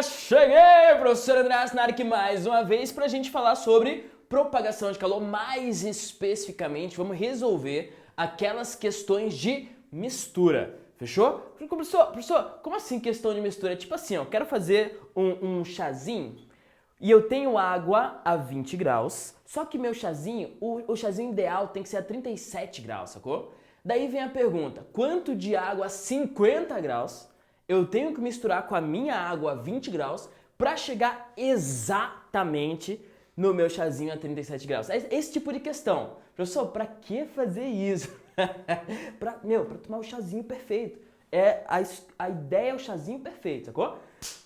Cheguei, professor André Asnark, mais uma vez para a gente falar sobre propagação de calor. Mais especificamente, vamos resolver aquelas questões de mistura. Fechou? Professor, como assim questão de mistura? Tipo assim, ó, quero fazer um chazinho e eu tenho água a 20 graus, só que meu chazinho, o chazinho ideal tem que ser a 37 graus, sacou? Daí vem a pergunta, quanto de água a 50 graus eu tenho que misturar com a minha água a 20 graus para chegar exatamente no meu chazinho a 37 graus? É esse tipo de questão. Professor, para que fazer isso? para tomar o chazinho perfeito. A ideia é o chazinho perfeito, sacou?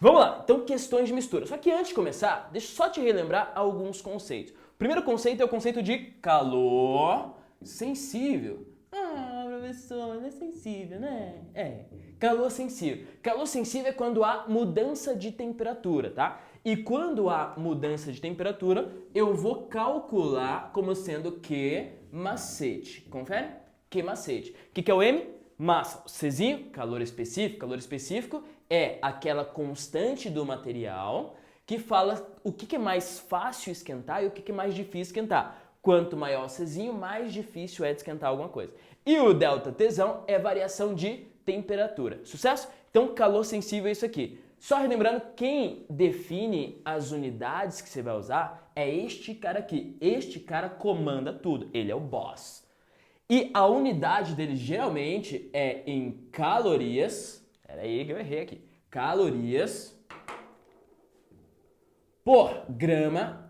Vamos lá, então questões de mistura. Só que antes de começar, deixa eu só te relembrar alguns conceitos. O primeiro conceito é o conceito de calor sensível. Ah, professor, não é sensível, né? Calor sensível. Calor sensível é quando há mudança de temperatura, tá? E quando há mudança de temperatura, eu vou calcular como sendo Q macete. Confere? Q macete. O que é o M? Massa. O Czinho, calor específico. Calor específico é aquela constante do material que fala o que é mais fácil esquentar e o que é mais difícil esquentar. Quanto maior o Czinho, mais difícil é de esquentar alguma coisa. E o ΔTzão é variação de temperatura. Sucesso? Então, calor sensível é isso aqui. Só relembrando, quem define as unidades que você vai usar é este cara aqui. Este cara comanda tudo. Ele é o boss. E a unidade dele geralmente é em calorias. Pera aí que eu errei aqui. Calorias por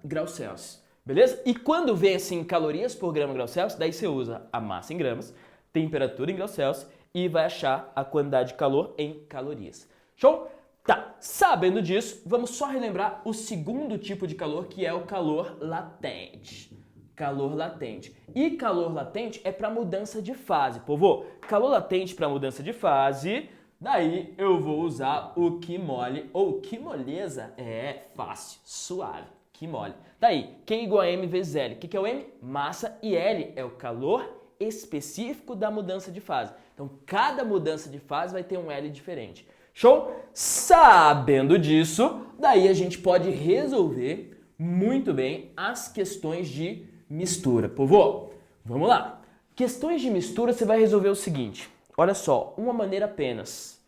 grau Celsius. Beleza? E quando vem assim calorias por grau Celsius, daí você usa a massa em gramas, temperatura em graus Celsius e vai achar a quantidade de calor em calorias. Show? Tá, sabendo disso, vamos só relembrar o segundo tipo de calor, que é o calor latente. Calor latente. E calor latente é para mudança de fase, povo. Calor latente para mudança de fase, daí eu vou usar o que mole ou que moleza. É fácil, suave. Que mole. Daí, Q igual a M vezes L. O que é o M? Massa, e L é o calor específico da mudança de fase. Então, cada mudança de fase vai ter um L diferente. Show? Sabendo disso, daí a gente pode resolver muito bem as questões de mistura. Povo, vamos lá. Questões de mistura você vai resolver o seguinte. Olha só, uma maneira apenas.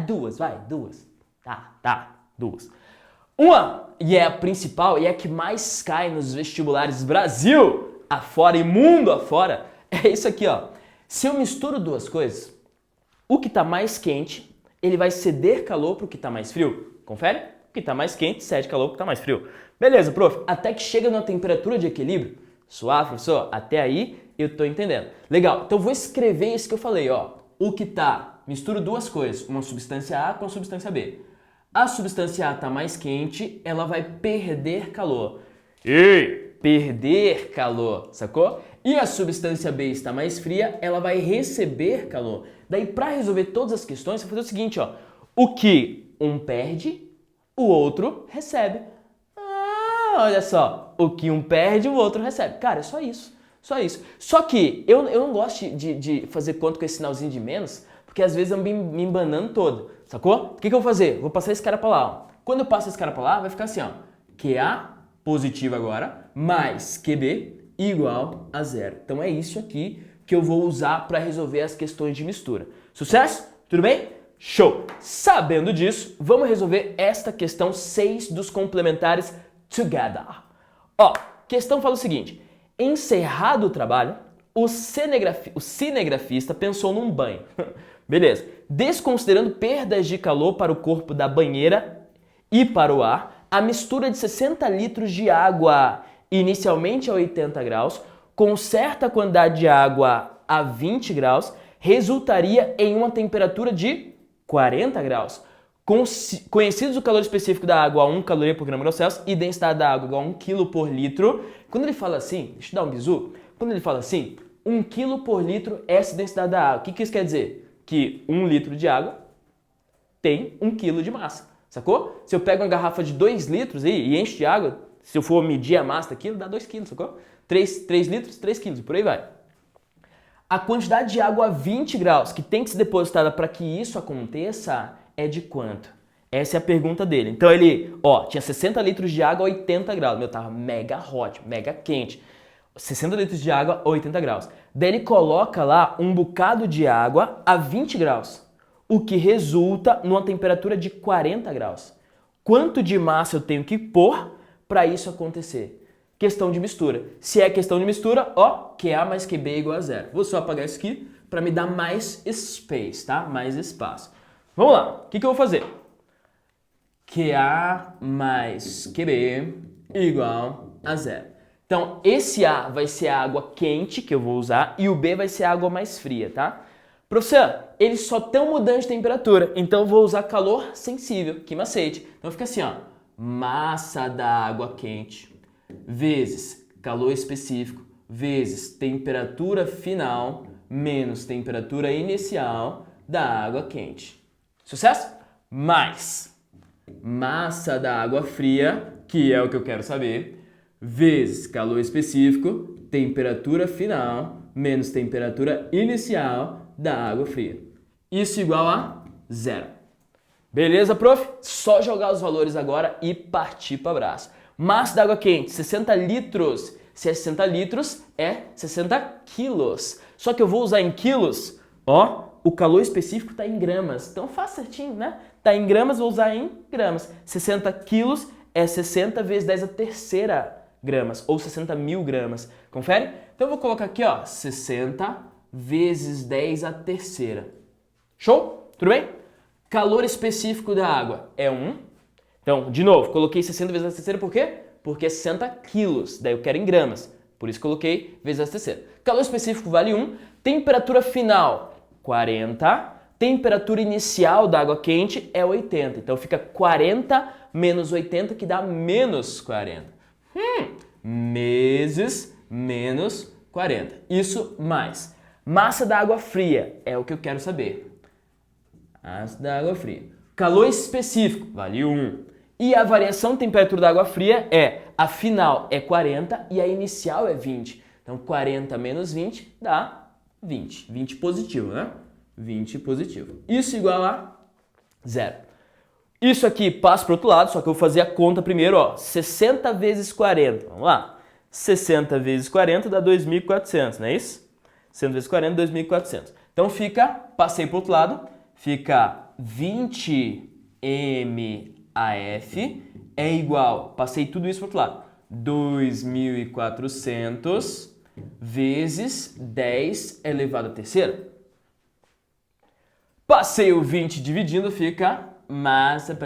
Duas. Duas. Uma, e é a principal, e é a que mais cai nos vestibulares Brasil afora e mundo afora, é isso aqui, ó. Se eu misturo duas coisas, o que está mais quente, ele vai ceder calor para o que está mais frio. Confere? O que está mais quente cede calor para o que está mais frio. Beleza, prof. Até que chega numa temperatura de equilíbrio. Suave, professor? Até aí eu tô entendendo. Legal, então eu vou escrever isso que eu falei, ó. O que tá, misturo duas coisas, uma substância A com a substância B. A substância A está mais quente, ela vai perder calor. Perder calor, sacou? E a substância B está mais fria, ela vai receber calor. Daí, para resolver todas as questões, você vai fazer o seguinte, ó. O que um perde, o outro recebe. Olha só. O que um perde, o outro recebe. Cara, é só isso. Só isso. Só que eu não gosto de fazer conta com esse sinalzinho de menos, porque às vezes eu me embanando todo. Sacou? O que eu vou fazer? Vou passar esse cara pra lá, ó. Quando eu passo esse cara pra lá, vai ficar assim, ó. QA positivo agora, mais QB igual a zero. Então é isso aqui que eu vou usar para resolver as questões de mistura. Sucesso? Tudo bem? Show! Sabendo disso, vamos resolver esta questão 6 dos complementares together. Ó, questão fala o seguinte. Encerrado o trabalho, o cinegrafista pensou num banho. Beleza. Desconsiderando perdas de calor para o corpo da banheira e para o ar, a mistura de 60 litros de água inicialmente a 80 graus, com certa quantidade de água a 20 graus, resultaria em uma temperatura de 40 graus. Conhecidos o calor específico da água a 1 caloria por grau Celsius e densidade da água igual a 1 kg por litro. Quando ele fala assim, deixa eu dar um bizu, quando ele fala assim, 1 kg por litro é essa densidade da água. O que isso quer dizer? Que 1 litro de água tem 1 kg de massa, sacou? Se eu pego uma garrafa de 2 litros e enche de água, se eu for medir a massa daquilo, dá 2 kg, sacou? 3 litros, 3 kg, por aí vai. A quantidade de água a 20 graus que tem que ser depositada para que isso aconteça é de quanto? Essa é a pergunta dele. Então ele, ó, tinha 60 litros de água a 80 graus. Meu, tava mega hot, mega quente. 60 litros de água a 80 graus. Daí ele coloca lá um bocado de água a 20 graus, o que resulta numa temperatura de 40 graus. Quanto de massa eu tenho que pôr para isso acontecer? Questão de mistura. Se é questão de mistura, ó, QA mais QB é igual a zero. Vou só apagar isso aqui para me dar mais space, tá? Mais espaço. Vamos lá. O que eu vou fazer? QA mais QB igual a zero. Então, esse A vai ser a água quente que eu vou usar e o B vai ser a água mais fria, tá? Professor, eles só estão mudando de temperatura, então eu vou usar calor sensível, que macete. Então fica assim, ó, massa da água quente vezes calor específico vezes temperatura final menos temperatura inicial da água quente. Sucesso? Mais massa da água fria, que é o que eu quero saber, vezes calor específico, temperatura final, menos temperatura inicial da água fria. Isso igual a zero. Beleza, prof? Só jogar os valores agora e partir para o abraço. Massa da água quente, 60 litros. Se é 60 litros, é 60 quilos. Só que eu vou usar em quilos, ó, o calor específico está em gramas. Então faz certinho, né? Está em gramas, vou usar em gramas. 60 quilos é 60 vezes 10 a terceira gramas, ou 60 mil gramas. Confere? Então eu vou colocar aqui, ó, 60 vezes 10 a terceira. Show? Tudo bem? Calor específico da água é 1. Então, de novo, coloquei 60 vezes a terceira por quê? Porque é 60 quilos, daí eu quero em gramas. Por isso coloquei vezes a terceira. Calor específico vale 1. Temperatura final, 40. Temperatura inicial da água quente é 80. Então fica 40 menos 80, que dá menos 40. Meses menos 40. Isso mais. Massa da água fria é o que eu quero saber. Massa da água fria. Calor específico vale 1. E a variação de temperatura da água fria é a final é 40 e a inicial é 20. Então 40 menos 20 dá 20. 20 positivo, né? 20 positivo. Isso igual a zero. Isso aqui passa para o outro lado, só que eu vou fazer a conta primeiro, ó. 60 vezes 40. Vamos lá. 60 vezes 40 dá 2.400, não é isso? 60 vezes 40, 2.400. Então fica, passei para o outro lado, fica 20 MAF é igual, passei tudo isso para o outro lado, 2.400 vezes 10 elevado à terceira. Passei o 20 dividindo, fica massa,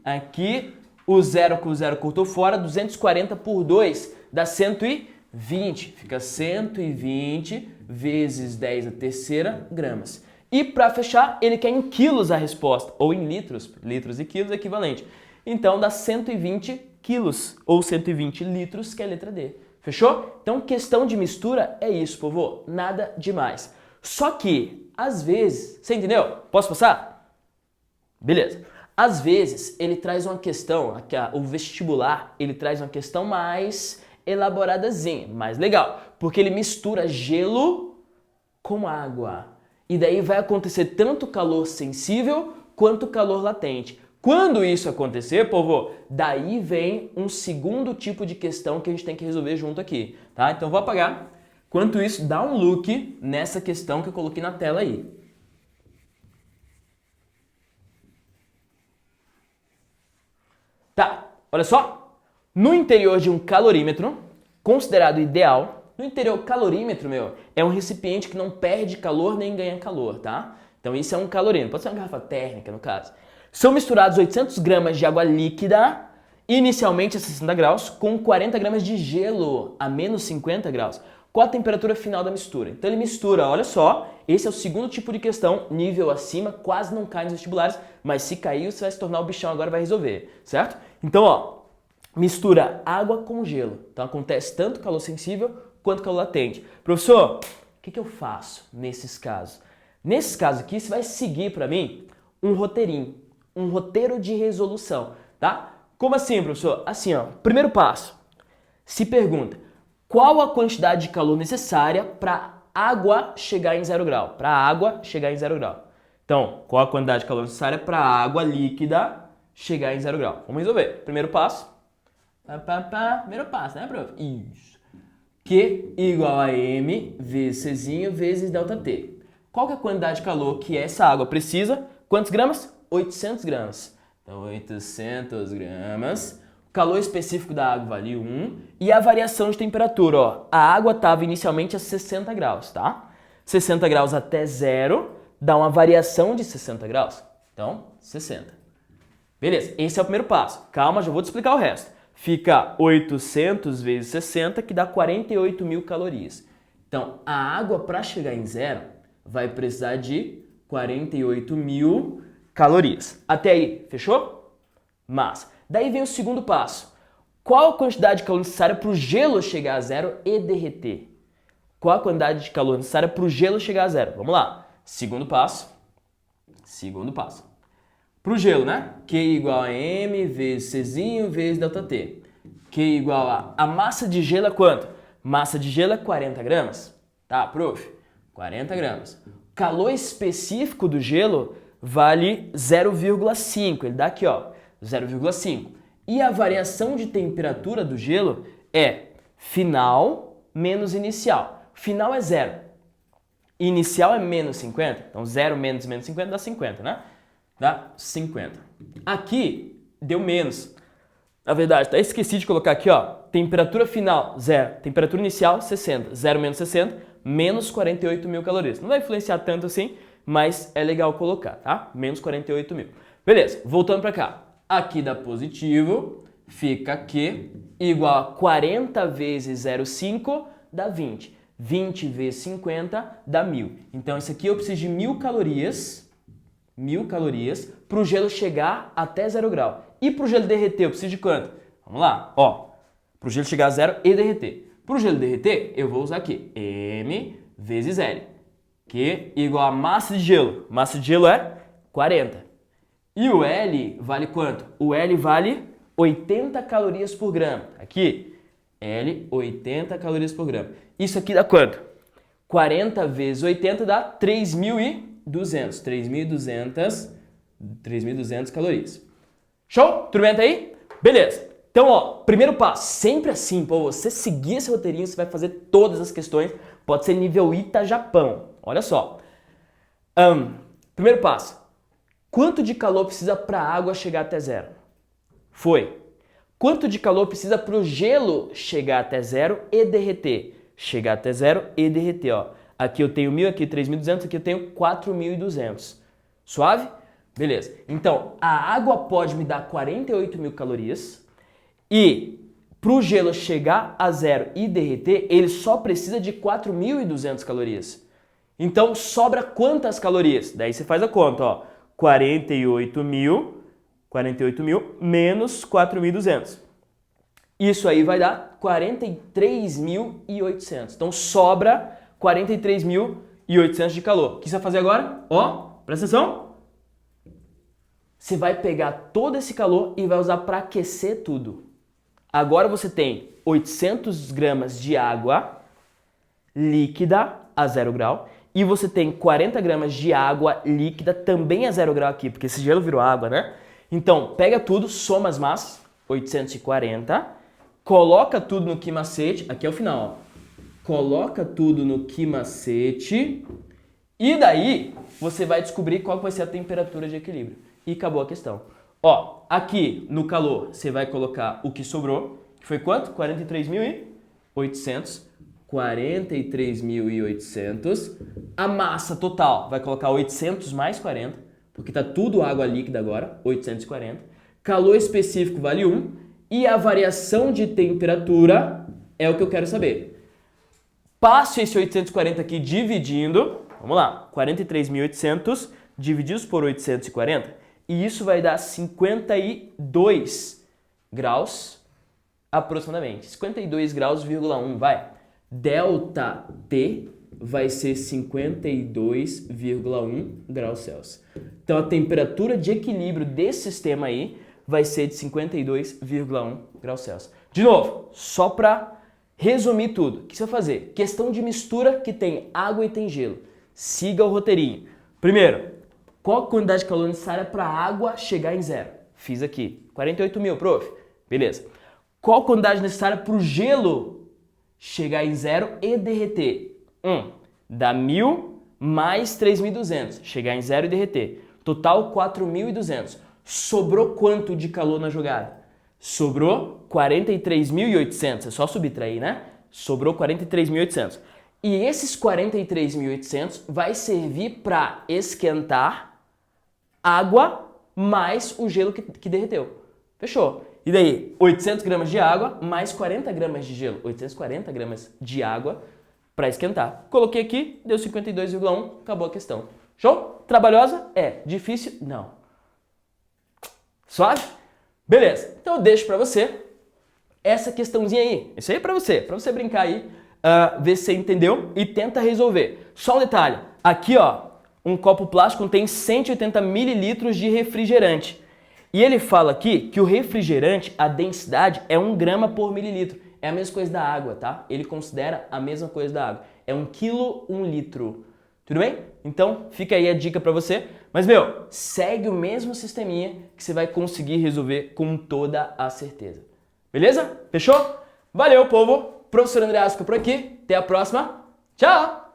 aqui o zero com o zero cortou fora, 240 por 2 dá 120, fica 120 vezes 10 a terceira gramas. E para fechar, ele quer em quilos a resposta, ou em litros, litros e quilos é equivalente. Então dá 120 quilos, ou 120 litros, que é a letra D. Fechou? Então questão de mistura é isso, povo, nada demais. Só que, às vezes, você entendeu? Posso passar? Beleza. Às vezes, ele traz uma questão, o vestibular, ele traz uma questão mais elaboradazinha, mais legal, porque ele mistura gelo com água. E daí vai acontecer tanto calor sensível quanto calor latente. Quando isso acontecer, povo, daí vem um segundo tipo de questão que a gente tem que resolver junto aqui, tá? Então vou apagar. Enquanto isso, dá um look nessa questão que eu coloquei na tela aí. Tá, olha só. No interior de um calorímetro, considerado ideal, no interior, calorímetro, meu, é um recipiente que não perde calor nem ganha calor, tá? Então isso é um calorímetro, pode ser uma garrafa térmica no caso. São misturados 800 gramas de água líquida, inicialmente a 60 graus, com 40 gramas de gelo a menos 50 graus. Qual a temperatura final da mistura? Então ele mistura, olha só, esse é o segundo tipo de questão, nível acima, quase não cai nos vestibulares, mas se cair você vai se tornar o bichão agora e vai resolver, certo? Então, ó, mistura água com gelo. Então acontece tanto calor sensível quanto calor latente. Professor, o que eu faço nesses casos? Nesses casos aqui, você vai seguir para mim um roteirinho, um roteiro de resolução, tá? Como assim, professor? Assim, ó, primeiro passo, se pergunta, qual a quantidade de calor necessária para água chegar em 0 grau? Para a água chegar em 0 grau. Então, qual a quantidade de calor necessária para a água líquida chegar em 0 grau? Vamos resolver. Primeiro passo. Primeiro passo, né, prof? Isso. Q igual a M vezes Czinho vezes ΔT. Qual que é a quantidade de calor que essa água precisa? Quantos gramas? 800 gramas. Então, 800 gramas. O calor específico da água vale 1. E a variação de temperatura, ó. A água estava inicialmente a 60 graus, tá? 60 graus até 0 dá uma variação de 60 graus. Então, 60. Beleza, esse é o primeiro passo. Calma, já vou te explicar o resto. Fica 800 vezes 60, que dá 48 mil calorias. Então, a água para chegar em 0 vai precisar de 48 mil calorias. Até aí, fechou? Massa. Daí vem o segundo passo. Qual a quantidade de calor necessária para o gelo chegar a 0 e derreter? Qual a quantidade de calor necessária para o gelo chegar a 0? Vamos lá. Segundo passo. Para o gelo, né? Q igual a M vezes Czinho vezes ΔT. Q igual a massa de gelo é quanto? Massa de gelo é 40 gramas. Tá, prof? 40 gramas. Calor específico do gelo vale 0,5. Ele dá aqui, ó, 0,5. E a variação de temperatura do gelo é final menos inicial. Final é 0. Inicial é menos 50. Então 0 menos 50 dá 50, né? Dá 50. Aqui deu menos. Na verdade, até esqueci de colocar aqui, ó. Temperatura final, 0. Temperatura inicial, 60. 0 menos 60, menos 48 mil calorias. Não vai influenciar tanto assim, mas é legal colocar, tá? Menos 48 mil. Beleza, voltando pra cá. Aqui dá positivo, fica Q igual a 40 vezes 0,5 dá 20. 20 vezes 50 dá 1000. Então, isso aqui eu preciso de 1000 calorias para o gelo chegar até 0 grau. E para o gelo derreter, eu preciso de quanto? Vamos lá, ó. Para o gelo chegar a 0 e derreter. Para o gelo derreter, eu vou usar aqui M vezes L, que é igual a massa de gelo. Massa de gelo é 40. E o L vale quanto? O L vale 80 calorias por grama. Aqui, L, 80 calorias por grama. Isso aqui dá quanto? 40 vezes 80 dá 3.200. 3.200 calorias. Show? Tudo bem até aí? Beleza. Então, ó, primeiro passo, sempre assim, pô, você seguir esse roteirinho, você vai fazer todas as questões, pode ser nível ITA Japão. Olha só. Primeiro passo, quanto de calor precisa para a água chegar até 0? Foi. Quanto de calor precisa para o gelo chegar até 0 e derreter? Chegar até 0 e derreter, ó. Aqui eu tenho 1.000, aqui 3.200, aqui eu tenho 4.200. Suave? Beleza. Então, a água pode me dar 48 mil calorias e para o gelo chegar a 0 e derreter, ele só precisa de 4.200 calorias. Então, sobra quantas calorias? Daí você faz a conta, ó. 48 mil menos 4.200. Isso aí vai dar 43.800. Então, sobra 43.800 de calor. O que você vai fazer agora? Ó, presta atenção. Você vai pegar todo esse calor e vai usar para aquecer tudo. Agora você tem 800 gramas de água líquida a 0 grau e você tem 40 gramas de água líquida também a 0 grau aqui, porque esse gelo virou água, né? Então, pega tudo, soma as massas, 840, coloca tudo no quimacete, aqui é o final, ó. Coloca tudo no quimacete e daí você vai descobrir qual vai ser a temperatura de equilíbrio. E acabou a questão. Ó, aqui no calor você vai colocar o que sobrou, que foi quanto? 43.800. 43.800. A massa total vai colocar 800 mais 40, porque tá tudo água líquida agora, 840. Calor específico vale 1 e a variação de temperatura é o que eu quero saber. Passo esse 840 aqui dividindo, vamos lá, 43.800 divididos por 840 e isso vai dar 52 graus aproximadamente, 52 graus,1, vai. Delta T vai ser 52,1 graus Celsius. Então a temperatura de equilíbrio desse sistema aí vai ser de 52,1 graus Celsius. De novo, só para resumir tudo, o que você vai fazer? Questão de mistura que tem água e tem gelo. Siga o roteirinho. Primeiro, Qual a quantidade de calor necessária para a água chegar em zero? Fiz aqui. 48 mil, prof. Beleza. Qual a quantidade necessária para o gelo chegar em zero e derreter? Dá 1.000 mais 3.200. Chegar em zero e derreter. Total 4.200. Sobrou quanto de calor na jogada? Sobrou 43.800. É só subtrair, né? Sobrou 43.800. E esses 43.800 vai servir para esquentar água mais o gelo que derreteu. Fechou? E daí, 800 gramas de água mais 40 gramas de gelo. 840 gramas de água para esquentar. Coloquei aqui, deu 52,1, acabou a questão. Show? Trabalhosa? É. Difícil? Não. Suave? Beleza. Então eu deixo para você essa questãozinha aí. Isso aí é para você brincar aí, ver se você entendeu e tenta resolver. Só um detalhe. Aqui, ó, um copo plástico contém 180 mililitros de refrigerante. E ele fala aqui que o refrigerante, a densidade é 1 grama por mililitro. É a mesma coisa da água, tá? Ele considera a mesma coisa da água. É 1 quilo, 1 litro. Tudo bem? Então, fica aí a dica pra você. Mas, segue o mesmo sisteminha que você vai conseguir resolver com toda a certeza. Beleza? Fechou? Valeu, povo! Professor André Asco por aqui. Até a próxima. Tchau!